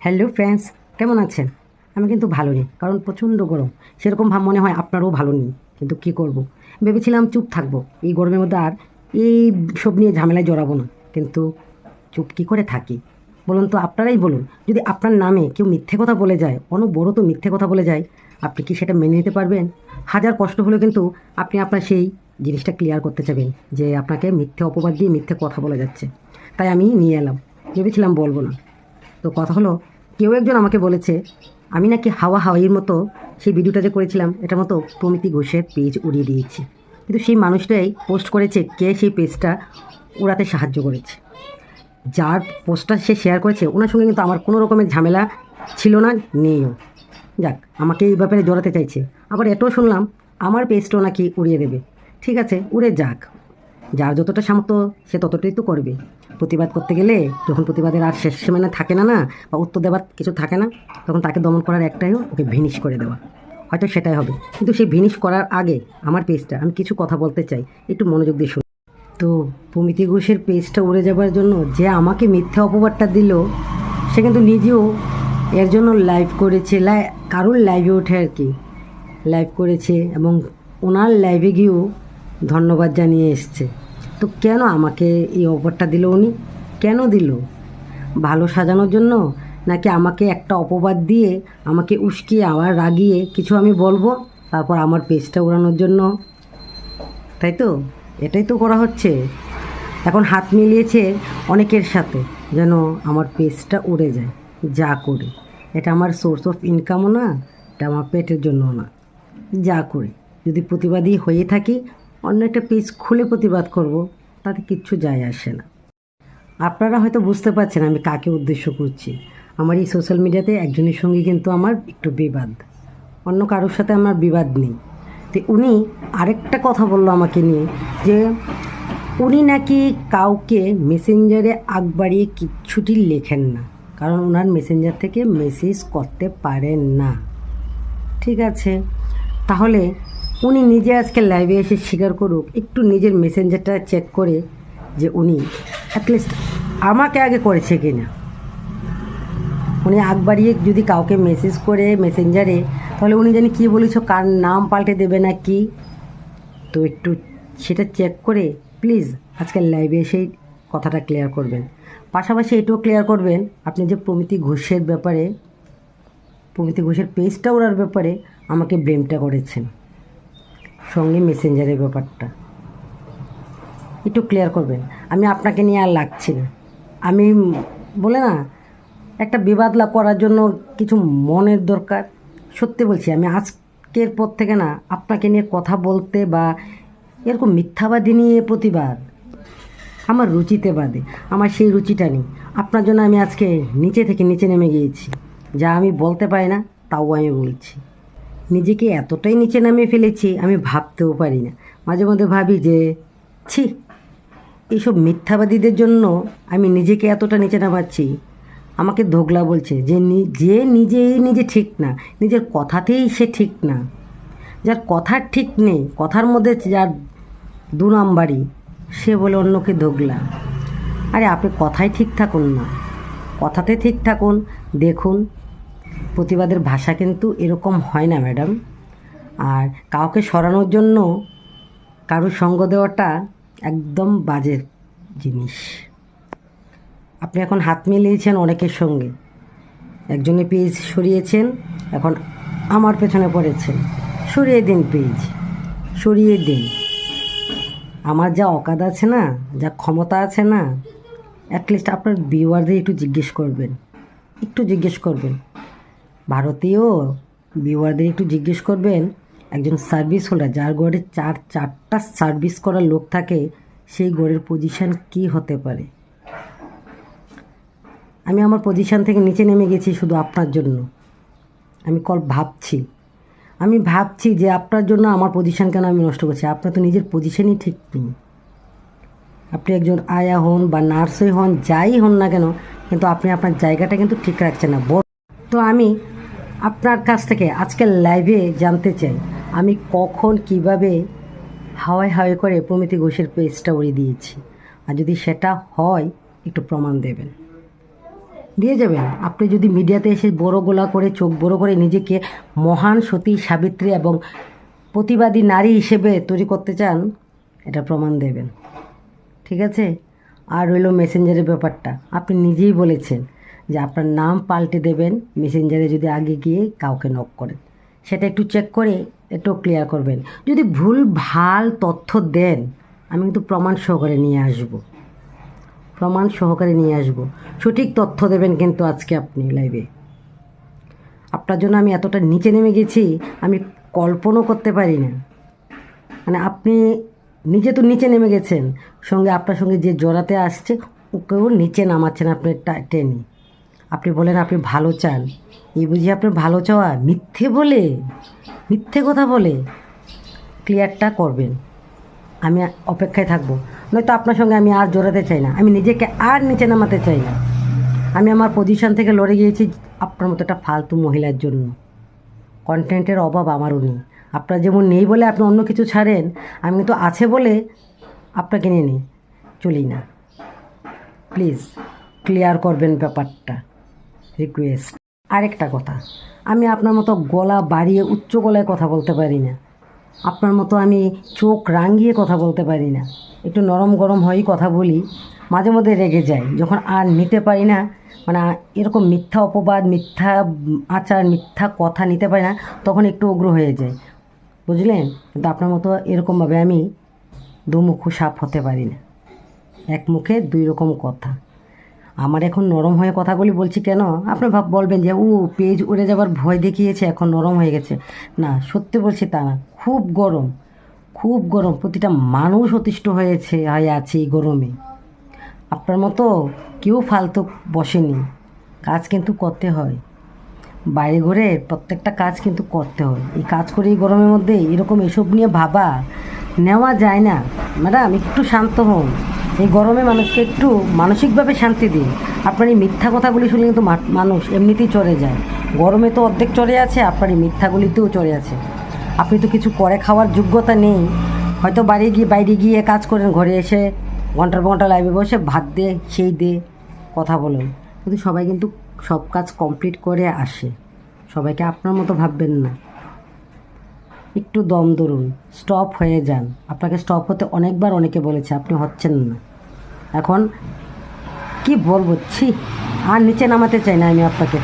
Hello friends, কেমন আছেন? আমি কিন্তু ভালো নেই, কারণ প্রচণ্ড গরম। সেরকম ভাব মনে হয় আপনারও ভালো নেই, কিন্তু কি করব। ভেবেছিলাম চুপ থাকবো এই গরমের মধ্যে, আর এই সব নিয়ে ঝামেলায় জড়াবো না, কিন্তু চুপ কী করে থাকি বলুন তো? আপনারাই বলুন, যদি আপনার নামে কেউ মিথ্যে কথা বলে যায়, অনবরত মিথ্যে কথা বলে যায়, আপনি কি সেটা মেনে নিতে পারবেন? হাজার কষ্ট হলেও কিন্তু আপনি আপনার সেই জিনিসটা ক্লিয়ার করতে চাইবেন যে আপনাকে মিথ্যে অপবাদ দিয়ে মিথ্যে কথা বলা যাচ্ছে। তাই আমি নিয়ে এলাম, ভেবেছিলাম বলবো না। তো কথা হলো, কেউ একজন আমাকে বলেছে আমি নাকি হাওয়া হাওয়াইয়ের মতো সেই ভিডিওটা যে করেছিলাম এটার মতো প্রমিতি ঘোষের পেজ উড়িয়ে দিয়েছি। কিন্তু সেই মানুষটাই পোস্ট করেছে কে সেই পেজটা উড়াতে সাহায্য করেছে। যার পোস্টটা সে শেয়ার করেছে ওনার সঙ্গে কিন্তু আমার কোনো রকমের ঝামেলা ছিল না, নেইও। যাক, আমাকে এই ব্যাপারে জড়াতে চাইছে। আবার এটাও শুনলাম আমার পেজটাও নাকি উড়িয়ে দেবে। ঠিক আছে, উড়ে যাক। যার যতটা সামর্থ্য সে ততটাই তো করবে। প্রতিবাদ করতে গেলে যখন প্রতিবাদের আর শেষ সীমানা থাকে না, বা উত্তর দেওয়ার কিছু থাকে না, তখন তাকে দমন করার একটাই, ওকে ভিনিশ করে দেওয়া। হয়তো সেটাই হবে, কিন্তু সেই ভিনিশ করার আগে আমার পেজটা আমি কিছু কথা বলতে চাই, একটু মনোযোগ দিয়ে শুনুন। তো প্রমিতি ঘোষের পেজটা উড়ে যাবার জন্য যে আমাকে মিথ্যা অপবাদটা দিল, সে কিন্তু নিজেও এর জন্য লাইভ করেছে, কারোর লাইভে ওঠে আর কি, লাইভ করেছে এবং ওনার লাইভে গিয়েও ধন্যবাদ জানিয়ে এসছে। তো কেন আমাকে এই অফারটা দিল উনি? কেন দিল? ভালো সাজানোর জন্য, নাকি আমাকে একটা অপবাদ দিয়ে আমাকে উস্কিয়ে আবার রাগিয়ে কিছু আমি বলবো, তারপর আমার পেজটা উড়ানোর জন্য? তাই তো, এটাই তো করা হচ্ছে। এখন হাত মিলিয়েছে অনেকের সাথে যেন আমার পেজটা উড়ে যায়। যা করে, এটা আমার সোর্স অফ ইনকামও না, এটা আমার পেটের জন্যও না। যা করি, যদি প্রতিবাদী হয়ে থাকি, অন্য একটা পেজ খুলে প্রতিবাদ করব, তাতে কিচ্ছু যায় আসে না। আপনারা হয়তো বুঝতে পারছেন আমি কাকে উদ্দেশ্য করছি। আমার এই সোশ্যাল মিডিয়াতে একজনের সঙ্গে কিন্তু আমার একটু বিবাদ, অন্য কারোর সাথে আমার বিবাদ নেই। তো উনি আরেকটা কথা বললো আমাকে নিয়ে, যে উনি নাকি কাউকে মেসেঞ্জারে আগ বাড়িয়ে কিচ্ছুটি লেখেন না, কারণ ওনার মেসেঞ্জার থেকে মেসেজ করতে পারেন না। ঠিক আছে, তাহলে উনি নিজে আজকে লাইভে এসে স্বীকার করুক, একটু নিজের মেসেঞ্জারটা চেক করে, যে উনি অ্যাটলিস্ট আমাকে আগে করেছে কি না। উনি আগ বাড়িয়ে যদি কাউকে মেসেজ করে মেসেঞ্জারে, তাহলে উনি জানি কী বলেছ, কার নাম পাল্টে দেবে না কি। তো একটু সেটা চেক করে প্লিজ আজকের লাইভে এসেই কথাটা ক্লিয়ার করবেন। পাশাপাশি এটাও ক্লিয়ার করবেন আপনি যে প্রমিতি ঘোষের ব্যাপারে, প্রমিতি ঘোষের পেজটা ওড়ার ব্যাপারে আমাকে ব্লেমটা করেছেন, সঙ্গে মেসেঞ্জারের ব্যাপারটা একটু ক্লিয়ার করবেন। আমি আপনাকে নিয়ে আর লাগছি না। আমি বলে না, একটা বিবাদ লাভ করার জন্য কিছু মনের দরকার। সত্যি বলছি, আমি আজকের পর থেকে না আপনাকে নিয়ে কথা বলতে বা এরকম মিথ্যাবাদী নিয়ে প্রতিবাদ আমার রুচিতে বাদে, আমার সেই রুচিটা নেই। আপনার জন্য আমি আজকে নিচে থেকে নিচে নেমে গিয়েছি, যা আমি বলতে পারি না তাও আমি বলছি। নিজেকে এতটাই নিচে নামিয়ে ফেলেছি আমি ভাবতেও পারি না। মাঝে মধ্যে ভাবি যে ছি, এইসব মিথ্যাবাদীদের জন্য আমি নিজেকে এতটা নিচে নামাচ্ছি। আমাকে ধোগলা বলছে যে যে নিজে ঠিক না, নিজের কথাতেই সে ঠিক না, যার কথার ঠিক নেই, কথার মধ্যে যার দু নাম্বারই, সে বলে অন্যকে ধোগলা। আরে আপনি কথায় ঠিক থাকুন না, কথাতে ঠিক থাকুন। দেখুন, প্রতিবাদের ভাষা কিন্তু এরকম হয় না ম্যাডাম। আর কাউকে সরানোর জন্য কারোর সঙ্গ দেওয়াটা একদম বাজে জিনিস। আপনি এখন হাত মিলিয়েছেন অনেকের সঙ্গে, একজনের পেজ সরিয়েছেন, এখন আমার পেছনে পড়েছেন। সরিয়ে দিন পেজ, সরিয়ে দিন। আমার যা অকাদ আছে না, যা ক্ষমতা আছে না, অ্যাটলিস্ট আপনার ভিউয়ারদের একটু জিজ্ঞেস করবেন, একটু জিজ্ঞেস করবেন। ভারতীয় ভিউয়ারদের একটু জিজ্ঞেস করবেন, একজন সার্ভিস হোল্ডার যার গড়ে চারটা সার্ভিস করার লোক থাকে, সেই গড়ের পজিশান কী হতে পারে। আমি আমার পজিশান থেকে নিচে নেমে গেছি শুধু আপনার জন্য। আমি ভাবছি যে আপনার জন্য আমার পজিশান কেন আমি নষ্ট করছি। আপনার তো নিজের পজিশানই ঠিক নেই। আপনি একজন আয়া হন বা নার্সই হন, যাই হন না কেন, কিন্তু আপনি আপনার জায়গাটা কিন্তু ঠিক রাখছেন না। তো আমি আপনার কাছ থেকে আজকের লাইভে জানতে চাই, আমি কখন কিভাবে হাওয়ায় হাওয়ায় করে প্রমিতি ঘোষের পেজটা উড়িয়ে দিয়েছি, আর যদি সেটা হয় একটু প্রমাণ দেবেন। দিয়ে যাবেন। আপনি যদি মিডিয়াতে এসে বড় গলা করে চোখ বড় করে নিজেকে মহান সতী সাবিত্রী এবং প্রতিবাদী নারী হিসেবে তৈরি করতে চান, এটা প্রমাণ দেবেন, ঠিক আছে? আর রইল মেসেঞ্জারের ব্যাপারটা, আপনি নিজেই বলেছেন যে আপনার নাম পাল্টে দেবেন মেসেঞ্জারে যদি আগে গিয়ে কাউকে নক করেন। সেটা একটু চেক করে একটু ক্লিয়ার করবেন। যদি ভুল ভাল তথ্য দেন, আমি কিন্তু প্রমাণ সহকারে নিয়ে আসবো, সঠিক তথ্য দেবেন কিন্তু আজকে আপনি লাইভে। আপনার জন্য আমি এতটা নিচে নেমে গেছি, আমি কল্পনাও করতে পারি না। মানে আপনি নিজে তো নিচে নেমে গেছেন, সঙ্গে আপনার সঙ্গে যে জড়াতে আসছে ওকেও নিচে নামাচ্ছেন আপনি টেনে। আপনি বলেন আপনি ভালো চান, এই বুঝি আপনার ভালো চাওয়া? মিথ্যে কথা বলে ক্লিয়ারটা করবেন। আমি অপেক্ষায় থাকবো, নয়তো আপনার সঙ্গে আমি আর জড়াতে চাই না, আমি নিজেকে আর নিচে নামাতে চাই না। আমি আমার পজিশন থেকে লড়ে গিয়েছি আপনার মতো একটা ফালতু মহিলার জন্য। কন্টেন্টের অভাব আমারও নেই, আপনার যেমন নেই বলে আপনি অন্য কিছু ছাড়েন, আমি কিন্তু আছে বলে আপনাকে নিয়ে নিই চলি না। প্লিজ ক্লিয়ার করবেন ব্যাপারটা, রিকোয়েস্ট। আরেকটা কথা, আমি আপনার মতো গলা বাড়িয়ে উচ্চ গলায় কথা বলতে পারি না, আপনার মতো আমি চোখ রাঙিয়ে কথা বলতে পারি না, একটু নরম গরম হয়েই কথা বলি। মাঝে মধ্যে রেগে যাই যখন আর নিতে পারি না, মানে এরকম মিথ্যা অপবাদ, মিথ্যা আচার, মিথ্যা কথা নিতে পারি না, তখন একটু উগ্র হয়ে যায়, বুঝলেন? কিন্তু আপনার মতো এরকমভাবে আমি দুমুখো সাপ হতে পারি না, এক মুখে দুই রকম কথা। আমার এখন নরম হয়ে কথাগুলি বলছি কেন, আপনি বলবেন যে ও পেজ উড়ে যাবার ভয় দেখিয়েছে এখন নরম হয়ে গেছে। না, সত্যি বলছি তা না, খুব গরম, প্রতিটা মানুষ অতিষ্ঠ হয়ে আছে এই গরমে। আপনার মতো কেউ ফালতু বসেনি, কাজ কিন্তু করতে হয়, বাইরে ঘরে প্রত্যেকটা কাজ কিন্তু করতে হয়। এই কাজ করে এই গরমের মধ্যে এরকম এসব নিয়ে ভাবা নেওয়া যায় না। ম্যাডাম একটু শান্ত হন, এই গরমে মানুষকে একটু মানসিকভাবে শান্তি দিন। আপনার এই মিথ্যা কথাগুলি শুনলে কিন্তু মানুষ এমনিতেই চড়ে যায়, গরমে তো অর্ধেক চড়ে আছে, আপনার এই মিথ্যাগুলিতেও চড়ে আছে। আপনি তো কিছু করে খাওয়ার যোগ্যতা নেই, হয়তো বাইরে গিয়ে কাজ করেন, ঘরে এসে ঘন্টার পর ঘন্টা লাইভে বসে ভাত দে সেই দে কথা বলেন, কিন্তু সবাই কিন্তু সব কাজ কমপ্লিট করে আসে। সবাইকে আপনার মতো ভাববেন না, একটু দম ধরুন, স্টপ হয়ে যান। আপনাকে স্টপ হতে অনেকবার অনেকে বলেছে, আপনি হচ্ছেন না। এখন কি বলবো, ছি, আর নিচে নামাতে চাই না আমি আপনাকে।